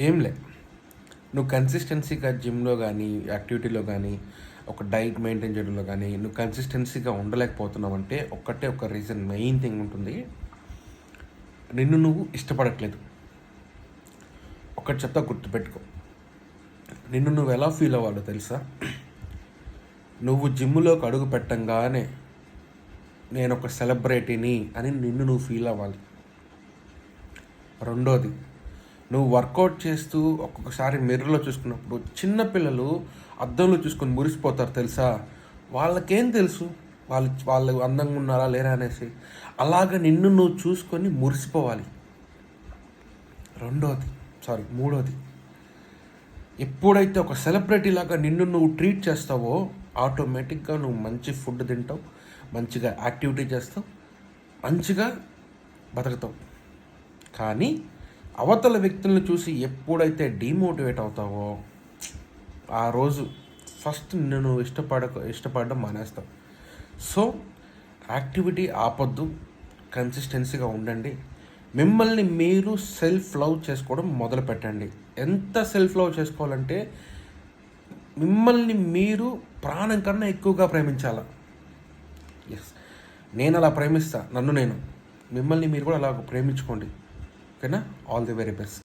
ఏం లే, నువ్వు కన్సిస్టెన్సీగా జిమ్లో కానీ యాక్టివిటీలో కానీ ఒక డైట్ మెయింటైన్ చేయడంలో కానీ నువ్వు కన్సిస్టెన్సీగా ఉండలేకపోతున్నావు అంటే ఒక్కటే ఒక రీజన్, మెయిన్ థింగ్ ఉంటుంది, నిన్ను నువ్వు ఇష్టపడట్లేదు. ఒకటి చెప్తా, గుర్తుపెట్టుకో. నిన్ను నువ్వు ఎలా ఫీల్ అవ్వాలో తెలుసా? నువ్వు జిమ్లోకి అడుగు పెట్టంగానే నేను ఒక సెలబ్రిటీని అని నిన్ను నువ్వు ఫీల్ అవ్వాలి. రెండోది, నువ్వు వర్కౌట్ చేస్తూ ఒక్కొక్కసారి మిర్రర్లో చూసుకున్నప్పుడు చిన్నపిల్లలు అద్దంలో చూసుకొని మురిసిపోతారు తెలుసా? వాళ్ళకేం తెలుసు వాళ్ళు అందంగా ఉన్నారా లేరా అనేసి. అలాగ నిన్ను నువ్వు చూసుకొని మురిసిపోవాలి. మూడోది, ఎప్పుడైతే ఒక సెలబ్రిటీ లాగా నిన్ను నువ్వు ట్రీట్ చేస్తావో ఆటోమేటిక్గా నువ్వు మంచి ఫుడ్ తింటావు, మంచిగా యాక్టివిటీ చేస్తావు, మంచిగా బతుకుతావు. కానీ అవతల వ్యక్తులను చూసి ఎప్పుడైతే డీమోటివేట్ అవుతావో ఆ రోజు ఫస్ట్ నిన్ను నువ్వు ఇష్టపడడం మానేస్తావు. సో యాక్టివిటీ ఆపొద్దు, కన్సిస్టెన్సీగా ఉండండి. మిమ్మల్ని మీరు సెల్ఫ్ లవ్ చేసుకోవడం మొదలు పెట్టండి. ఎంత సెల్ఫ్ లవ్ చేసుకోవాలంటే మిమ్మల్ని మీరు ప్రాణం కన్నా ఎక్కువగా ప్రేమించాల. ఎస్, నేను అలా ప్రేమిస్తా, మిమ్మల్ని మీరు కూడా అలా ప్రేమించుకోండి. ఓకేనా? All the very best.